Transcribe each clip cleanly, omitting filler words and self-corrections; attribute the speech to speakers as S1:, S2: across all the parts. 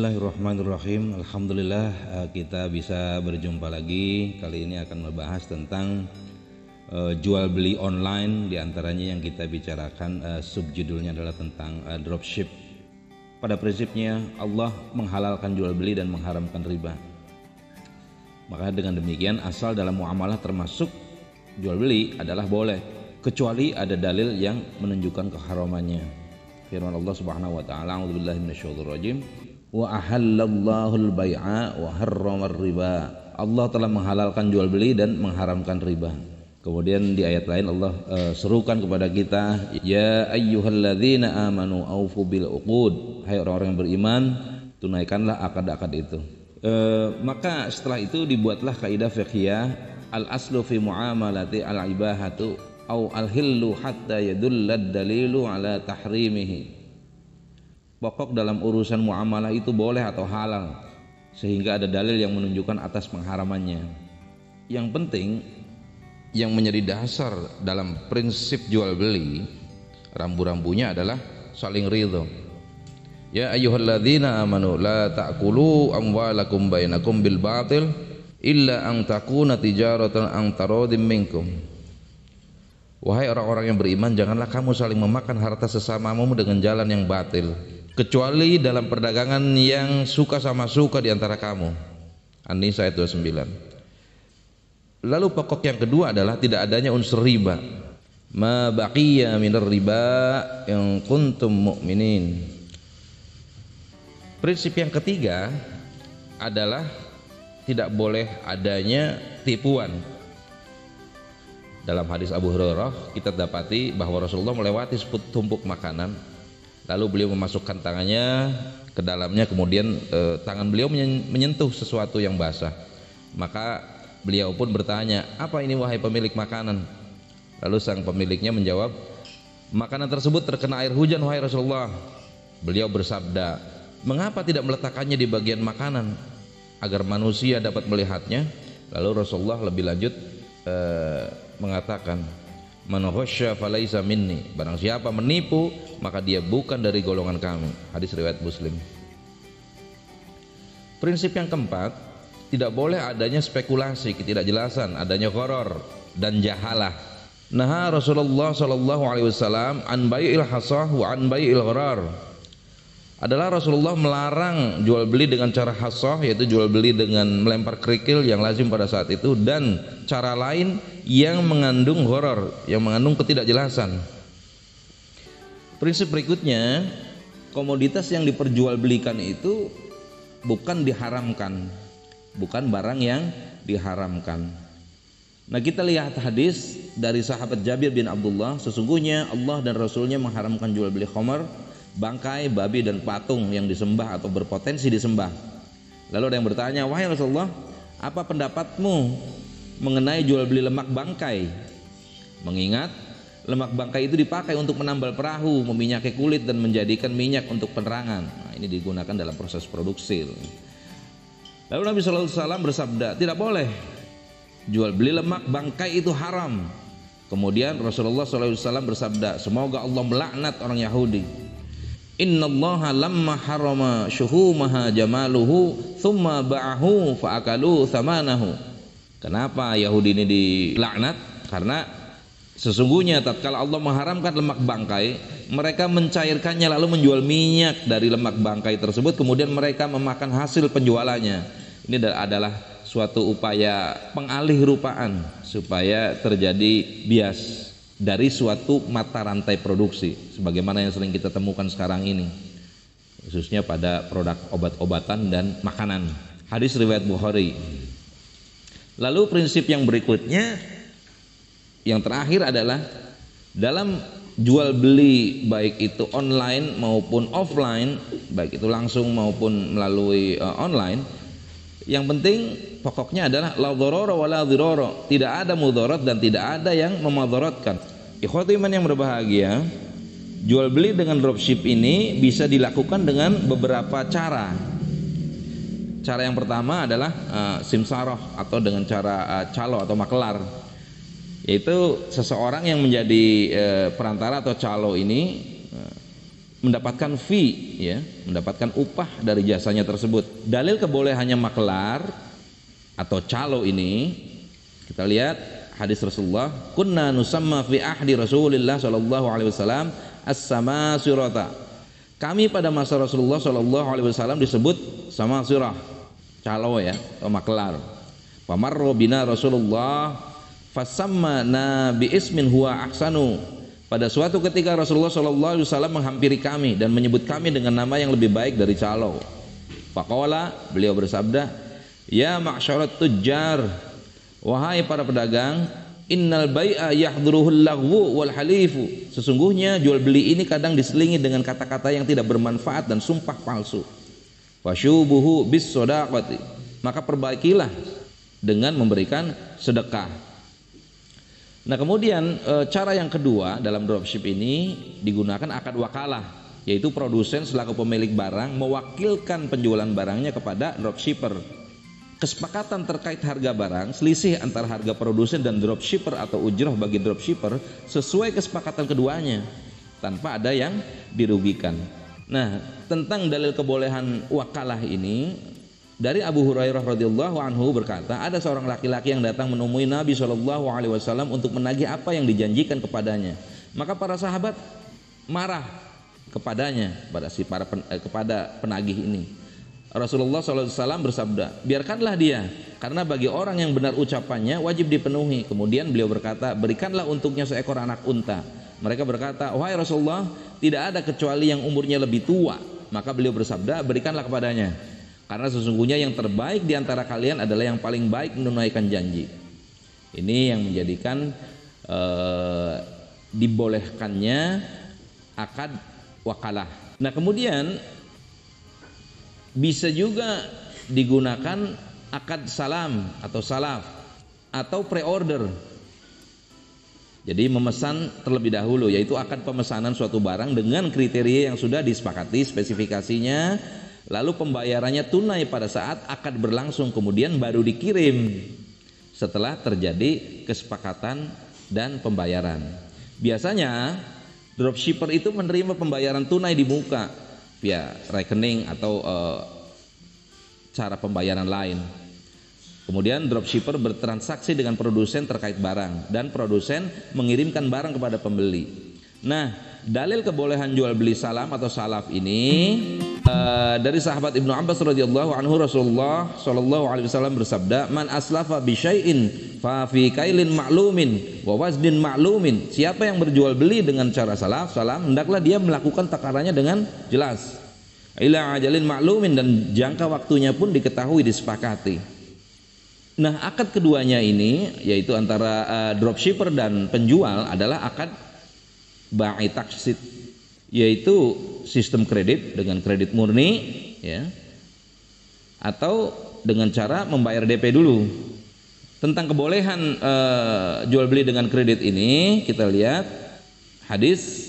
S1: Bismillahirrahmanirrahim. Alhamdulillah kita bisa berjumpa lagi. Kali ini akan membahas tentang jual beli online. Di antaranya yang kita bicarakan subjudulnya adalah tentang dropship. Pada prinsipnya Allah menghalalkan jual beli dan mengharamkan riba. Maka dengan demikian asal dalam muamalah termasuk jual beli adalah boleh, kecuali ada dalil yang menunjukkan keharamannya. Firman Allah Subhanahu wa taala, a'udzubillahi minasyaitonir rajim, wa ahallallahu al-bai'a wa harramar riba. Allah telah menghalalkan jual beli dan mengharamkan riba. Kemudian di ayat lain Allah serukan kepada kita, ya ayyuhalladzina amanu aufu bil uqud. Hai orang-orang yang beriman, tunaikanlah akad-akad itu. Maka setelah itu dibuatlah kaidah fiqhiyah, al aslu fi muamalati al ibahatu au al hillu hatta yadullad dalilu ala tahrimihi. Pokok dalam urusan muamalah itu boleh atau halal sehingga ada dalil yang menunjukkan atas pengharamannya. Yang penting yang menjadi dasar dalam prinsip jual beli, rambu-rambunya adalah saling ridho. Ya ayyuhalladzina amanu la ta'kulu amwalakum bainakum bil batil illa an takuna tijaratan an taradim minkum. Wahai orang-orang yang beriman, janganlah kamu saling memakan harta sesamamu dengan jalan yang batil, kecuali dalam perdagangan yang suka sama suka di antara kamu. An-Nisa ayat 29. Lalu pokok yang kedua adalah tidak adanya unsur riba. Ma baqiya minar riba yang kuntum mu'minin. Prinsip yang ketiga adalah tidak boleh adanya tipuan. Dalam hadis Abu Hurairah kita dapati bahwa Rasulullah melewati setumpuk makanan, lalu beliau memasukkan tangannya ke dalamnya, kemudian tangan beliau menyentuh sesuatu yang basah. Maka beliau pun bertanya, apa ini wahai pemilik makanan? Lalu sang pemiliknya menjawab, makanan tersebut terkena air hujan wahai Rasulullah. Beliau bersabda, mengapa tidak meletakkannya di bagian makanan agar manusia dapat melihatnya? Lalu Rasulullah lebih lanjut mengatakan, man ghasya falaisa minni, barang siapa menipu maka dia bukan dari golongan kami. Hadis riwayat Muslim. Prinsip yang keempat, tidak boleh adanya spekulasi, ketidakjelasan, adanya gharar dan jahalah. Nah, Rasulullah sallallahu alaihi wasallam an bai'il hasah wa an bai'il gharar. Adalah Rasulullah melarang jual beli dengan cara hasah, yaitu jual beli dengan melempar kerikil yang lazim pada saat itu, dan cara lain yang mengandung gharar, yang mengandung ketidakjelasan. Prinsip berikutnya, komoditas yang diperjualbelikan itu bukan diharamkan, bukan barang yang diharamkan. Nah, kita lihat hadis dari sahabat Jabir bin Abdullah, sesungguhnya Allah dan Rasulnya mengharamkan jual beli khamar, bangkai, babi dan patung yang disembah atau berpotensi disembah. Lalu ada yang bertanya, wahai Rasulullah, apa pendapatmu mengenai jual beli lemak bangkai? Mengingat lemak bangkai itu dipakai untuk menambal perahu, meminyaki kulit dan menjadikan minyak untuk penerangan. Nah, ini digunakan dalam proses produksi. Lalu Nabi SAW bersabda, tidak boleh jual beli lemak bangkai, itu haram. Kemudian Rasulullah SAW bersabda, semoga Allah melaknat orang Yahudi. Innallaha lamma harama syuhumaha jamaluhu thumma ba'ahu fa'akalu thamanahu. Kenapa Yahudi ini dilaknat? Karena sesungguhnya tatkala Allah mengharamkan lemak bangkai, mereka mencairkannya lalu menjual minyak dari lemak bangkai tersebut, kemudian mereka memakan hasil penjualannya. Ini adalah suatu upaya pengalih-rupaan supaya terjadi bias dari suatu mata rantai produksi, sebagaimana yang sering kita temukan sekarang ini, khususnya pada produk obat-obatan dan makanan. Hadis riwayat Bukhari. Lalu prinsip yang berikutnya, yang terakhir adalah dalam jual beli, baik itu online maupun offline, baik itu langsung maupun melalui online, yang penting pokoknya adalah la dharara wa la dhirara, tidak ada mudarat dan tidak ada yang memadaratkan. Ikhwati iman yang berbahagia, jual beli dengan dropship ini bisa dilakukan dengan beberapa cara. Cara yang pertama adalah simsarah atau dengan cara calo atau maklar, yaitu seseorang yang menjadi perantara atau calo ini mendapatkan fee, ya, mendapatkan upah dari jasanya tersebut. Dalil kebolehannya maklar atau calo ini kita lihat hadis Rasulullah, kunna nusamma fi ahdi Rasulillah sallallahu alaihi wasallam as-samasirata. Kami pada masa Rasulullah sallallahu alaihi wasallam disebut samasirah, calo ya, atau maklar. Famarra bina Rasulullah fasammana bi ismin huwa ahsanu. Pada suatu ketika Rasulullah SAW menghampiri kami dan menyebut kami dengan nama yang lebih baik dari calo. Faqala, beliau bersabda, ya ma'syarat tujjar, wahai para pedagang, innal bai'a yahdhuruhul laghwu wal halifu. Sesungguhnya jual beli ini kadang diselingi dengan kata-kata yang tidak bermanfaat dan sumpah palsu. Wasyubuhu bis shadaqati, maka perbaikilah dengan memberikan sedekah. Nah kemudian cara yang kedua dalam dropship ini digunakan akad wakalah, yaitu produsen selaku pemilik barang mewakilkan penjualan barangnya kepada dropshipper. Kesepakatan terkait harga barang, selisih antara harga produsen dan dropshipper atau ujrah bagi dropshipper sesuai kesepakatan keduanya tanpa ada yang dirugikan. Nah tentang dalil kebolehan wakalah ini, dari Abu Hurairah radhiyallahu anhu berkata, ada seorang laki-laki yang datang menemui Nabi SAW untuk menagih apa yang dijanjikan kepadanya. Maka para sahabat marah kepadanya, kepada penagih ini. Rasulullah SAW bersabda, biarkanlah dia, karena bagi orang yang benar ucapannya wajib dipenuhi. Kemudian beliau berkata, berikanlah untuknya seekor anak unta. Mereka berkata, wahai Rasulullah, tidak ada kecuali yang umurnya lebih tua. Maka beliau bersabda, berikanlah kepadanya, karena sesungguhnya yang terbaik di antara kalian adalah yang paling baik menunaikan janji. Ini yang menjadikan dibolehkannya akad wakalah. Nah kemudian bisa juga digunakan akad salam atau salaf atau pre-order. Jadi memesan terlebih dahulu, yaitu akad pemesanan suatu barang dengan kriteria yang sudah disepakati spesifikasinya, lalu pembayarannya tunai pada saat akad berlangsung, kemudian baru dikirim setelah terjadi kesepakatan dan pembayaran. Biasanya dropshipper itu menerima pembayaran tunai di muka via rekening atau cara pembayaran lain. Kemudian dropshipper bertransaksi dengan produsen terkait barang dan produsen mengirimkan barang kepada pembeli. Nah, dalil kebolehan jual beli salam atau salaf ini dari sahabat Ibnu Abbas radhiyallahu anhu, Rasulullah sallallahu alaihi wasallam bersabda, man aslafa bi syai'in fa fi kailin ma'lumin wa wazdin ma'lumin. Siapa yang berjual beli dengan cara salam, hendaklah dia melakukan takarannya dengan jelas. Ila ajalin ma'lumin, dan jangka waktunya pun diketahui, disepakati. Nah, akad keduanya ini yaitu antara dropshipper dan penjual adalah akad ba'i taksid, yaitu sistem kredit dengan kredit murni, ya, atau dengan cara membayar DP dulu. Tentang kebolehan jual beli dengan kredit ini kita lihat hadis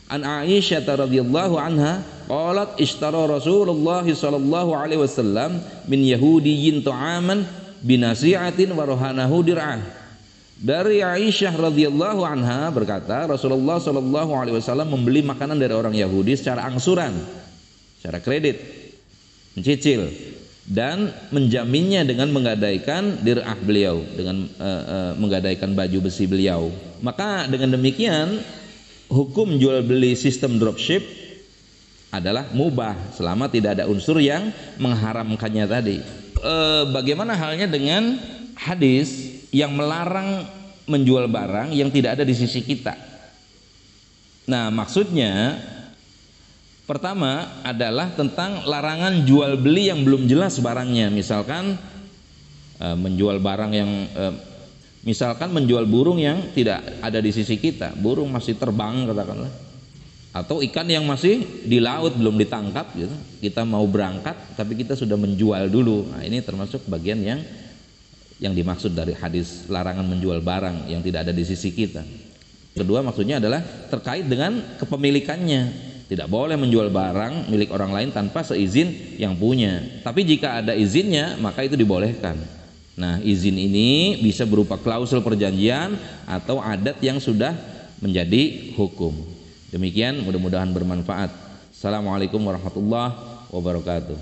S1: an Aisyah radhiyallahu anha qalat ishtara Rasulullah sallallahu alaihi wasallam min yahudiyyin ta'aman binasi'atin wa rahanahu dir'ah. Dari Aisyah radhiyallahu anha berkata, Rasulullah sallallahu alaihi wasallam membeli makanan dari orang Yahudi secara angsuran, secara kredit, mencicil, dan menjaminnya dengan menggadaikan dir'ah beliau, dengan menggadaikan baju besi beliau. Maka dengan demikian hukum jual beli sistem dropship adalah mubah selama tidak ada unsur yang mengharamkannya tadi. Bagaimana halnya dengan hadis yang melarang menjual barang yang tidak ada di sisi kita? Nah, maksudnya pertama adalah tentang larangan jual beli yang belum jelas barangnya. Misalkan menjual barang yang misalkan menjual burung yang tidak ada di sisi kita, burung masih terbang katakanlah, atau ikan yang masih di laut belum ditangkap gitu. Kita mau berangkat tapi kita sudah menjual dulu. Nah, ini termasuk bagian yang dimaksud dari hadis larangan menjual barang yang tidak ada di sisi kita. Kedua maksudnya adalah terkait dengan kepemilikannya. Tidak boleh menjual barang milik orang lain tanpa seizin yang punya. Tapi jika ada izinnya maka itu dibolehkan. Nah, izin ini bisa berupa klausul perjanjian atau adat yang sudah menjadi hukum. Demikian, mudah-mudahan bermanfaat. Assalamualaikum warahmatullahi wabarakatuh.